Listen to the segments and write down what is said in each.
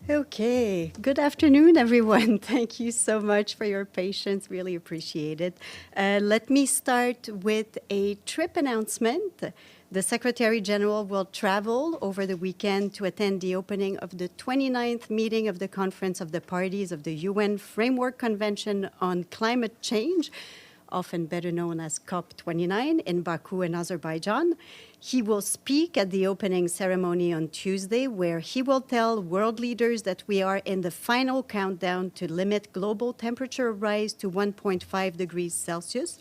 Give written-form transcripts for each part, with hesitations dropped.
Okay, good afternoon, everyone. Thank you so much for your patience. Really appreciate it. Let me start with a trip announcement. The Secretary General will travel over the weekend to attend the opening of the 29th meeting of the Conference of the Parties of the UN Framework Convention on Climate Change, often better known as COP29, in Baku in Azerbaijan. He will speak at the opening ceremony on Tuesday, where he will tell world leaders that we are in the final countdown to limit global temperature rise to 1.5 degrees Celsius.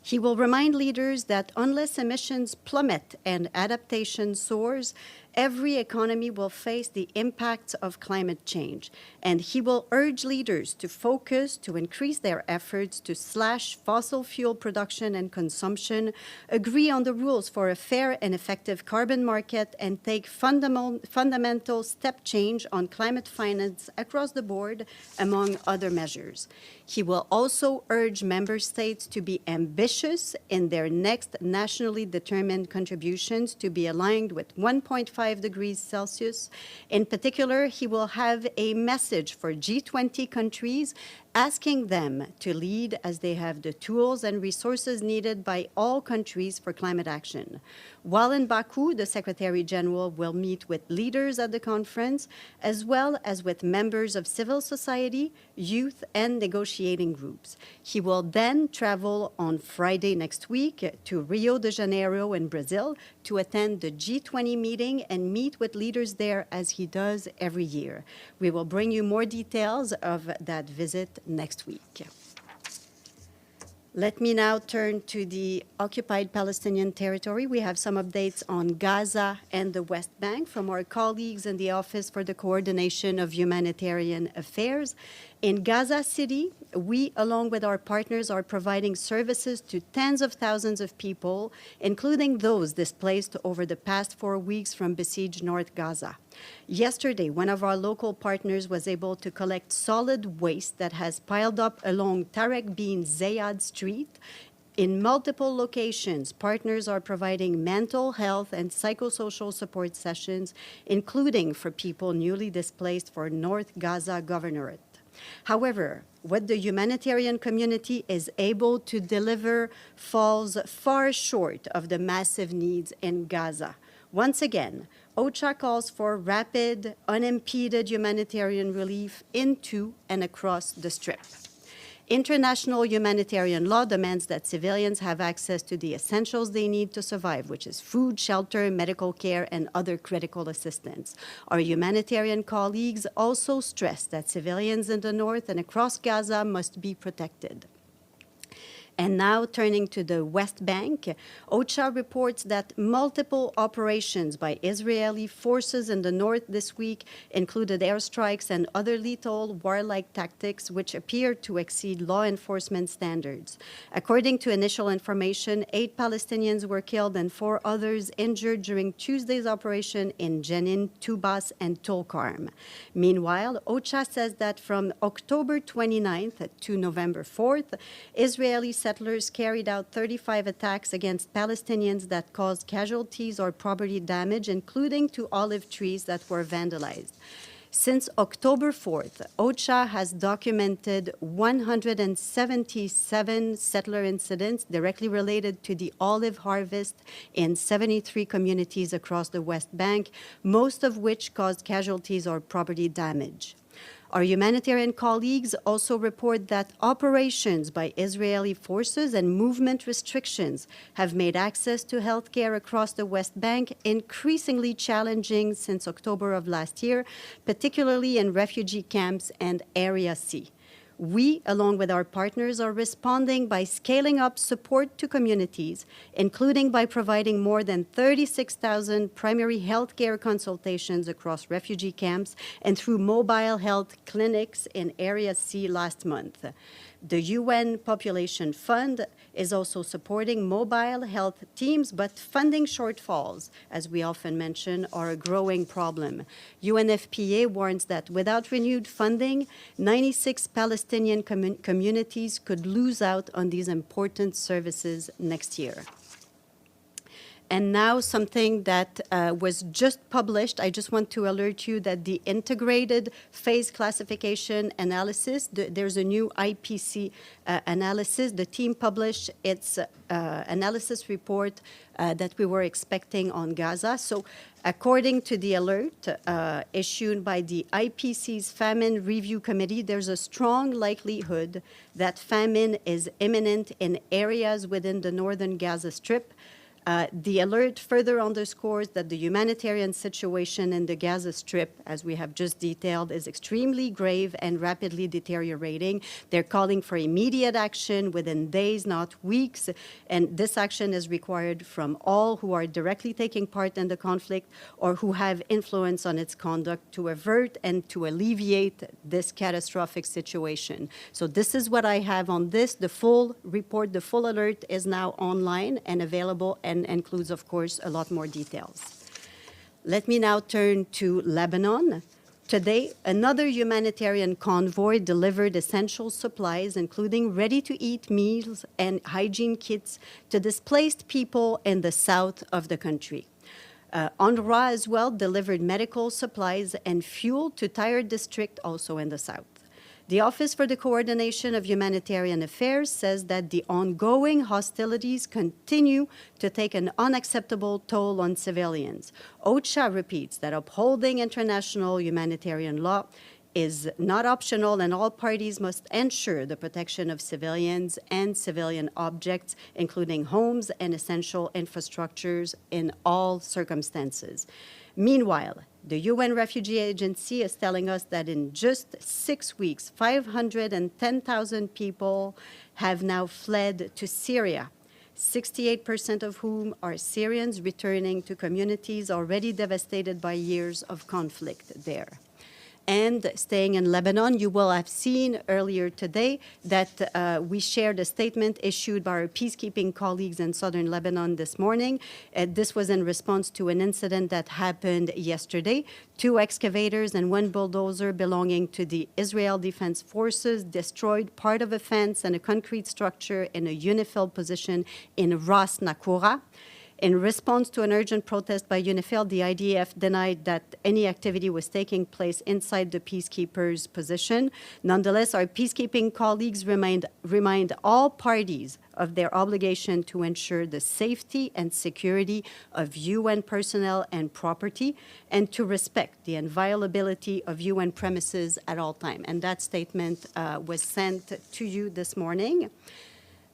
He will remind leaders that unless emissions plummet and adaptation soars, every economy will face the impacts of climate change. And he will urge leaders to focus, to increase their efforts to slash fossil fuel production and consumption, agree on the rules for a fair and effective carbon market, and take fundamental step change on climate finance across the board, among other measures. He will also urge member states to be ambitious in their next nationally determined contributions to be aligned with 1.5 degrees Celsius. In particular, he will have a message for G20 countries asking them to lead as they have the tools and resources needed by all countries for climate action. While in Baku, the Secretary General will meet with leaders at the conference, as well as with members of civil society, youth, and negotiating groups. He will then travel on Friday next week to Rio de Janeiro in Brazil to attend the G20 meeting and meet with leaders there as he does every year. We will bring you more details of that visit next week. Let me now turn to the occupied Palestinian territory. We have some updates on Gaza and the West Bank from our colleagues in the Office for the Coordination of Humanitarian Affairs. In Gaza City, we, along with our partners, are providing services to tens of thousands of people, including those displaced over the past 4 weeks from besieged North Gaza. Yesterday, one of our local partners was able to collect solid waste that has piled up along Tareq Bin Zeyad Street. In multiple locations, partners are providing mental health and psychosocial support sessions, including for people newly displaced for North Gaza Governorate. However, what the humanitarian community is able to deliver falls far short of the massive needs in Gaza. Once again, OCHA calls for rapid, unimpeded humanitarian relief into and across the Strip. International humanitarian law demands that civilians have access to the essentials they need to survive, which is food, shelter, medical care, and other critical assistance. Our humanitarian colleagues also stress that civilians in the north and across Gaza must be protected. And now turning to the West Bank, OCHA reports that multiple operations by Israeli forces in the north this week included airstrikes and other lethal warlike tactics which appear to exceed law enforcement standards. According to initial information, 8 Palestinians were killed and 4 others injured during Tuesday's operation in Jenin, Tubas, and Tulkarm. Meanwhile, OCHA says that from October 29th to November 4th, Israeli settlers carried out 35 attacks against Palestinians that caused casualties or property damage, including to olive trees that were vandalized. Since October 4th, OCHA has documented 177 settler incidents directly related to the olive harvest in 73 communities across the West Bank, most of which caused casualties or property damage. Our humanitarian colleagues also report that operations by Israeli forces and movement restrictions have made access to health care across the West Bank increasingly challenging since October of last year, particularly in refugee camps and Area C. We, along with our partners, are responding by scaling up support to communities, including by providing more than 36,000 primary health care consultations across refugee camps and through mobile health clinics in Area C last month. The UN Population Fund is also supporting mobile health teams, but funding shortfalls, as we often mention, are a growing problem. UNFPA warns that without renewed funding, 96 Palestinian communities could lose out on these important services next year. And now something that was just published, I just want to alert you that the integrated phase classification analysis, there's a new IPC analysis. The team published its analysis report that we were expecting on Gaza. So according to the alert issued by the IPC's Famine Review Committee, there's a strong likelihood that famine is imminent in areas within the northern Gaza Strip. The alert further underscores that the humanitarian situation in the Gaza Strip, as we have just detailed, is extremely grave and rapidly deteriorating. They're calling for immediate action within days, not weeks, and this action is required from all who are directly taking part in the conflict or who have influence on its conduct to avert and to alleviate this catastrophic situation. So this is what I have on this. The full report, the full alert is now online and available and includes, of course, a lot more details. Let me now turn to Lebanon. Today, another humanitarian convoy delivered essential supplies, including ready-to-eat meals and hygiene kits, to displaced people in the south of the country. UNRWA as well delivered medical supplies and fuel to Tyre district, also in the south. The Office for the Coordination of Humanitarian Affairs says that the ongoing hostilities continue to take an unacceptable toll on civilians. OCHA repeats that upholding international humanitarian law is not optional, and all parties must ensure the protection of civilians and civilian objects, including homes and essential infrastructures in all circumstances. Meanwhile, the UN Refugee Agency is telling us that in just 6 weeks, 510,000 people have now fled to Syria, 68% of whom are Syrians returning to communities already devastated by years of conflict there. And staying in Lebanon, you will have seen earlier today that we shared a statement issued by our peacekeeping colleagues in southern Lebanon this morning. This was in response to an incident that happened yesterday. 2 excavators and 1 bulldozer belonging to the Israel Defense Forces destroyed part of a fence and a concrete structure in a UNIFIL position in Ras Nakura. In response to an urgent protest by UNIFIL, the IDF denied that any activity was taking place inside the peacekeepers' position. Nonetheless, our peacekeeping colleagues remind all parties of their obligation to ensure the safety and security of UN personnel and property, and to respect the inviolability of UN premises at all times. And that statement was sent to you this morning.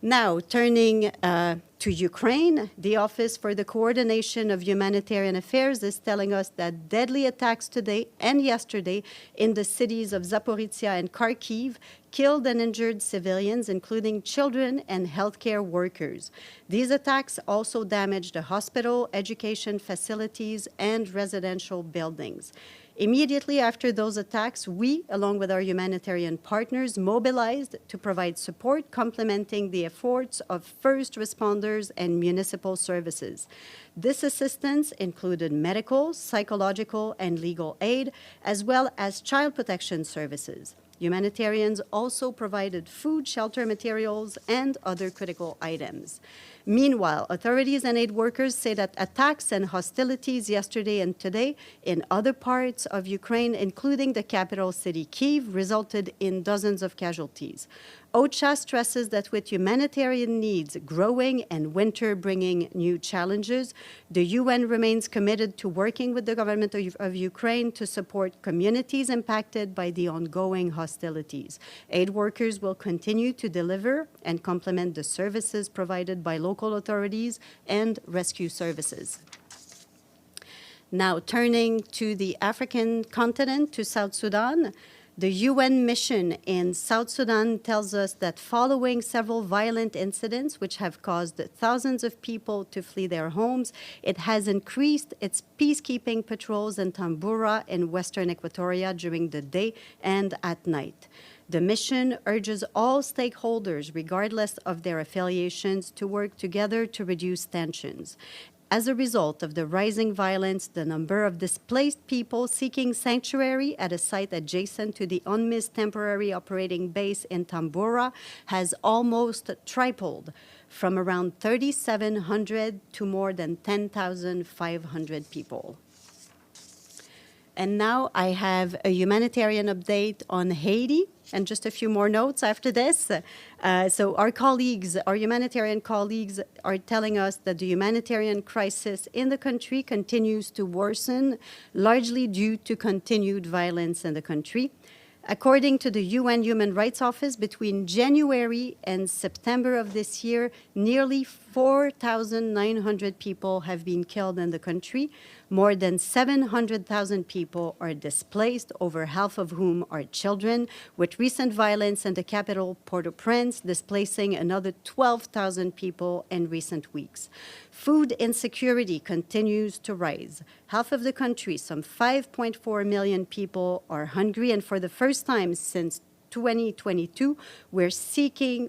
Now, turning to Ukraine, the Office for the Coordination of Humanitarian Affairs is telling us that deadly attacks today and yesterday in the cities of Zaporizhia and Kharkiv killed and injured civilians, including children and healthcare workers. These attacks also damaged the hospital, education facilities, and residential buildings. Immediately after those attacks, we, along with our humanitarian partners, mobilized to provide support, complementing the efforts of first responders and municipal services. This assistance included medical, psychological, and legal aid, as well as child protection services. Humanitarians also provided food, shelter materials, and other critical items. Meanwhile, authorities and aid workers say that attacks and hostilities yesterday and today in other parts of Ukraine, including the capital city Kyiv, resulted in dozens of casualties. OCHA stresses that with humanitarian needs growing and winter bringing new challenges, the UN remains committed to working with the government of Ukraine to support communities impacted by the ongoing hostilities. Aid workers will continue to deliver and complement the services provided by local authorities and rescue services. Now, turning to the African continent, to South Sudan, the UN mission in South Sudan tells us that following several violent incidents which have caused thousands of people to flee their homes, it has increased its peacekeeping patrols in Tambura in western Equatoria during the day and at night. The mission urges all stakeholders, regardless of their affiliations, to work together to reduce tensions. As a result of the rising violence, the number of displaced people seeking sanctuary at a site adjacent to the UNMISS temporary operating base in Tambura has almost tripled. from around 3,700 to more than 10,500 people. And now I have a humanitarian update on Haiti, and just a few more notes after this. So our humanitarian colleagues are telling us that the humanitarian crisis in the country continues to worsen, largely due to continued violence in the country. According to the UN Human Rights Office, between January and September of this year, nearly 4,900 people have been killed in the country. More than 700,000 people are displaced, over half of whom are children, with recent violence in the capital, Port-au-Prince, displacing another 12,000 people in recent weeks. Food insecurity continues to rise. Half of the country, some 5.4 million people, are hungry, and for the first time since 2022, we're seeing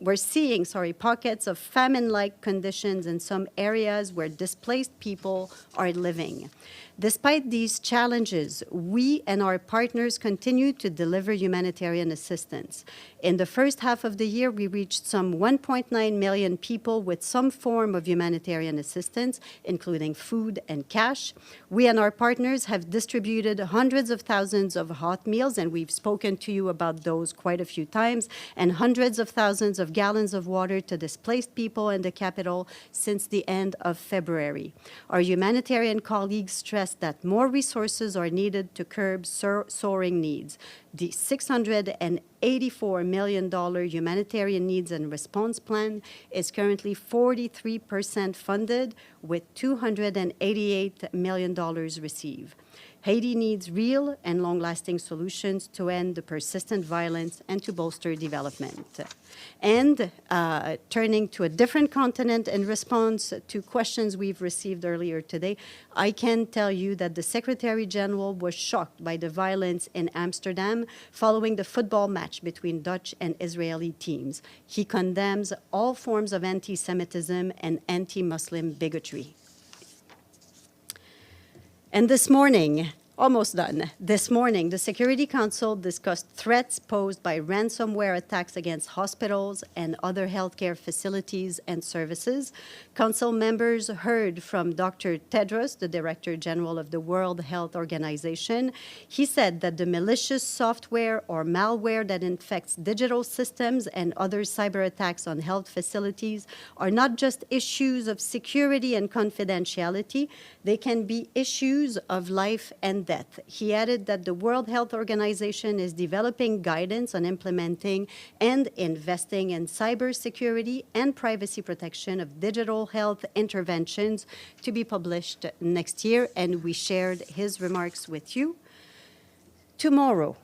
pockets of famine-like conditions in some areas where displaced people are living. Despite these challenges, we and our partners continue to deliver humanitarian assistance. In the first half of the year, we reached some 1.9 million people with some form of humanitarian assistance, including food and cash. We and our partners have distributed hundreds of thousands of hot meals, and we've spoken to you about those quite a few times, and hundreds of thousands of gallons of water to displaced people in the capital since the end of February. Our humanitarian colleagues stress that more resources are needed to curb soaring needs. The $684 million Humanitarian Needs and Response Plan is currently 43% funded, with $288 million received. Haiti needs real and long-lasting solutions to end the persistent violence and to bolster development. And turning to a different continent in response to questions we've received earlier today, I can tell you that the Secretary General was shocked by the violence in Amsterdam following the football match between Dutch and Israeli teams. He condemns all forms of anti-Semitism and anti-Muslim bigotry. And this morning, almost done, this morning, the Security Council discussed threats posed by ransomware attacks against hospitals and other healthcare facilities and services. Council members heard from Dr. Tedros, the Director General of the World Health Organization. He said that the malicious software or malware that infects digital systems and other cyber attacks on health facilities are not just issues of security and confidentiality, they can be issues of life and death. He added that the World Health Organization is developing guidance on implementing and investing in cybersecurity and privacy protection of digital health interventions to be published next year, and we shared his remarks with you. Tomorrow,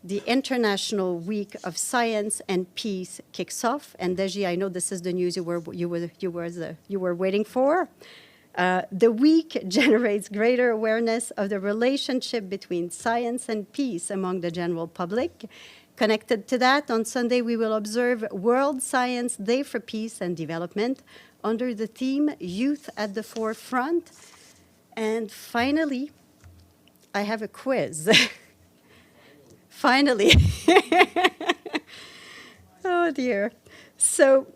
the International Week of Science and Peace kicks off, and Deji, I know this is the news you were waiting for. The week generates greater awareness of the relationship between science and peace among the general public. Connected to that, on Sunday we will observe World Science Day for Peace and Development under the theme Youth at the Forefront. And finally, I have a quiz. Finally. Oh dear. So,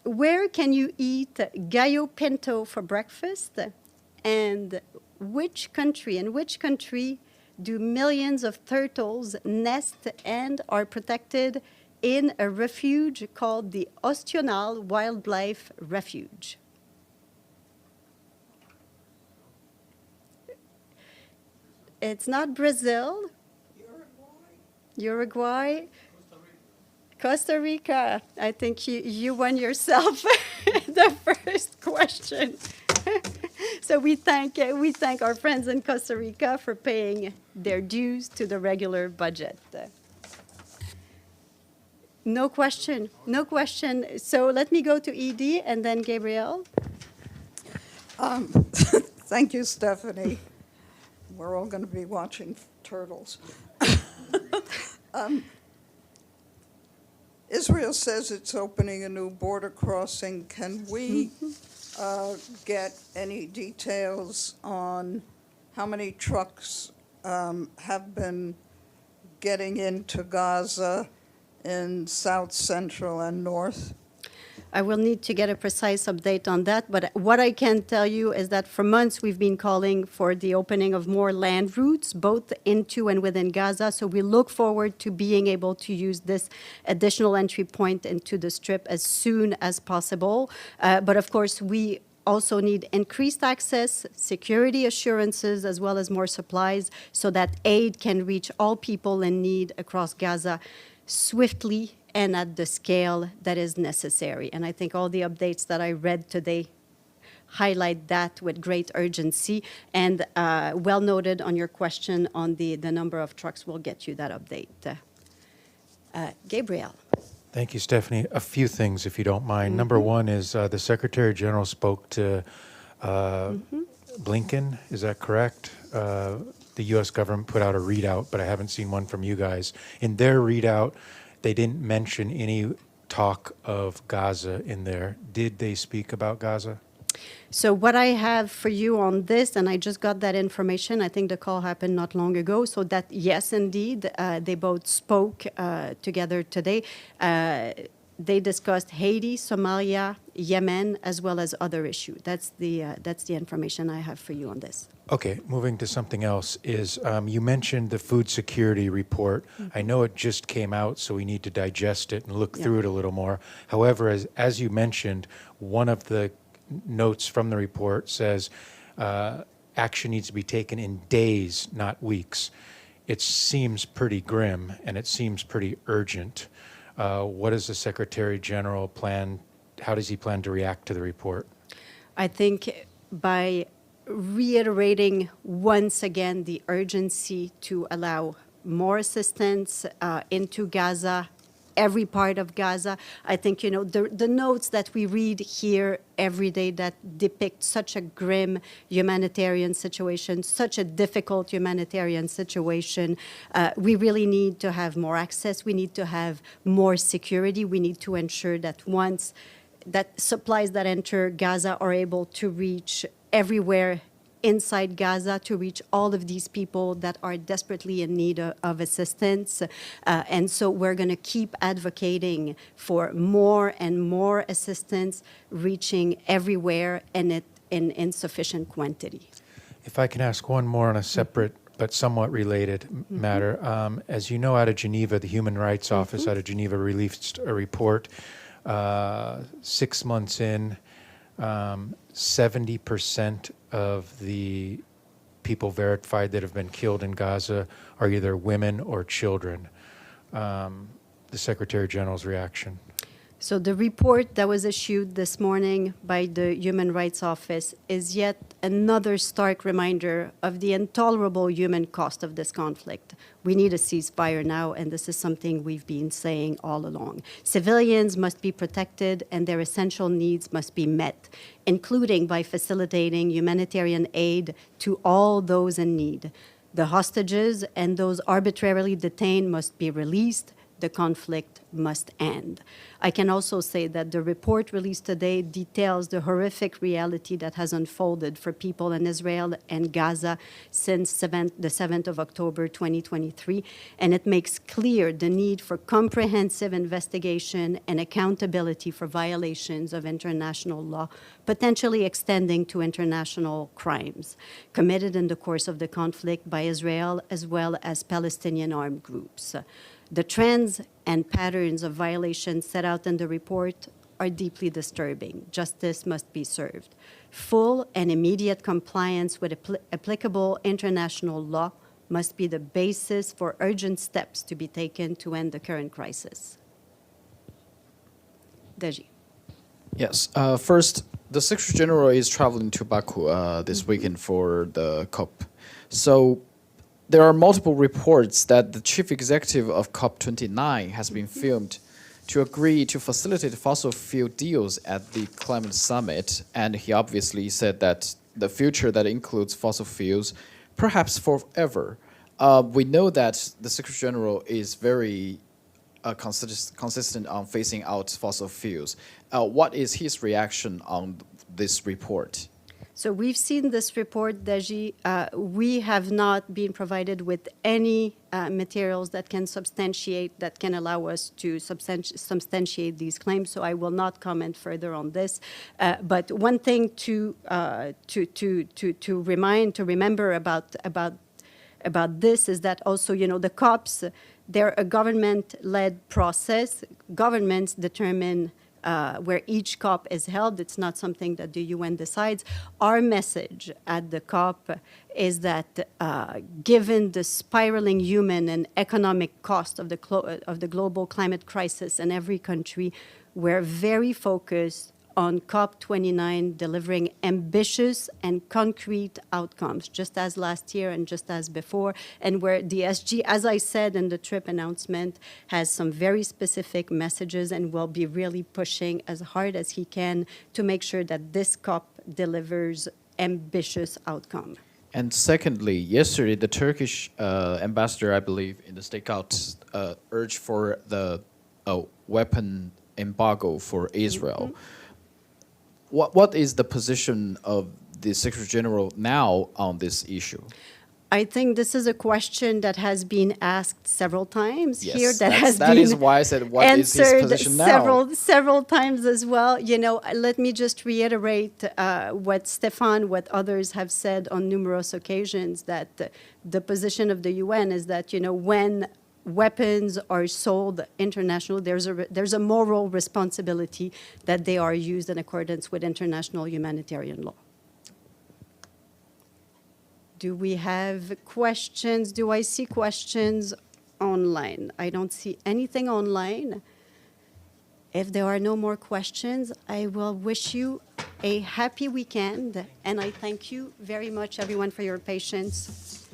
where can you eat gallo pinto for breakfast? And in which country do millions of turtles nest and are protected in a refuge called the Ostional Wildlife Refuge? It's not Brazil. Uruguay. Costa Rica. I think you won yourself the first question. So we thank our friends in Costa Rica for paying their dues to the regular budget. No question. So let me go to ED and then Gabrielle. Thank you, Stephanie. We're all going to be watching turtles. Israel says it's opening a new border crossing. Can we get any details on how many trucks have been getting into Gaza in South, Central, and North? I will need to get a precise update on that, but what I can tell you is that for months we've been calling for the opening of more land routes, both into and within Gaza. So we look forward to being able to use this additional entry point into the Strip as soon as possible. But of course, we also need increased access, security assurances, as well as more supplies so that aid can reach all people in need across Gaza swiftly and at the scale that is necessary. And I think all the updates that I read today highlight that with great urgency. And well noted on your question on the number of trucks, we'll get you that update. Gabriel. Thank you, Stephanie. A few things, if you don't mind. Number one is the Secretary General spoke to Blinken. Is that correct? The U.S. government put out a readout, but I haven't seen one from you guys. In their readout, they didn't mention any talk of Gaza in there. Did they speak about Gaza? So what I have for you on this, and I just got that information, I think the call happened not long ago, so that, yes, indeed, they both spoke together today. They discussed Haiti, Somalia, Yemen, as well as other issues. That's the information I have for you on this. Okay, moving to something else is you mentioned the food security report. I know it just came out, so we need to digest it and look through it a little more. However, as you mentioned, one of the notes from the report says action needs to be taken in days, not weeks. It seems pretty grim, and it seems pretty urgent. What does the Secretary General plan? How does he plan to react to the report? I think by reiterating once again the urgency to allow more assistance into Gaza, every part of Gaza. I think, you know, the notes that we read here every day that depict such a grim humanitarian situation, such a difficult humanitarian situation. We really need to have more access. We need to have more security. We need to ensure that once that supplies that enter Gaza are able to reach everywhere inside Gaza, to reach all of these people that are desperately in need of assistance. And so we're going to keep advocating for more and more assistance reaching everywhere and in sufficient quantity. If I can ask one more on a separate but somewhat related matter. As you know, out of Geneva, the Human Rights Office out of Geneva released a report 6 months in. 70% of the people verified that have been killed in Gaza are either women or children. The Secretary General's reaction. So the report that was issued this morning by the Human Rights Office is yet another stark reminder of the intolerable human cost of this conflict. We need a ceasefire now, and this is something we've been saying all along. Civilians must be protected and their essential needs must be met, including by facilitating humanitarian aid to all those in need. The hostages and those arbitrarily detained must be released. The conflict must end. I can also say that the report released today details the horrific reality that has unfolded for people in Israel and Gaza since the 7th of October 2023, and it makes clear the need for comprehensive investigation and accountability for violations of international law, potentially extending to international crimes committed in the course of the conflict by Israel as well as Palestinian armed groups. The trends and patterns of violations set out in the report are deeply disturbing. Justice must be served. Full and immediate compliance with applicable international law must be the basis for urgent steps to be taken to end the current crisis. Deji. Yes. First, the Secretary General is traveling to Baku this weekend for the COP. So there are multiple reports that the chief executive of COP29 has been filmed to agree to facilitate fossil fuel deals at the climate summit. And he obviously said that the future that includes fossil fuels, perhaps forever. We know that the Secretary General is very consistent on phasing out fossil fuels. What is his reaction on this report? So we've seen this report, Deji. We have not been provided with any materials that can allow us to substantiate these claims. So I will not comment further on this. But one thing to remember about this is that also, the COPs, they're a government-led process. Governments determine where each COP is held. It's not something that the UN decides. Our message at the COP is that given the spiraling human and economic cost of the global climate crisis in every country, we're very focused on COP29 delivering ambitious and concrete outcomes, just as last year and just as before, and where the SG, as I said in the trip announcement, has some very specific messages and will be really pushing as hard as he can to make sure that this COP delivers ambitious outcome. And secondly, yesterday, the Turkish ambassador, I believe, in the stakeout urged for the weapon embargo for Israel. Mm-hmm. What is the position of the Secretary General now on this issue? I think this is a question that has been asked several times here. That is why I said, what is his position now? Several times as well. Let me just reiterate what Stefan, what others have said on numerous occasions, that the position of the UN is that, when weapons are sold internationally, there's a moral responsibility that they are used in accordance with international humanitarian law. Do we have questions? Do I see questions online? I don't see anything online. If there are no more questions, I will wish you a happy weekend, and I thank you very much, everyone, for your patience.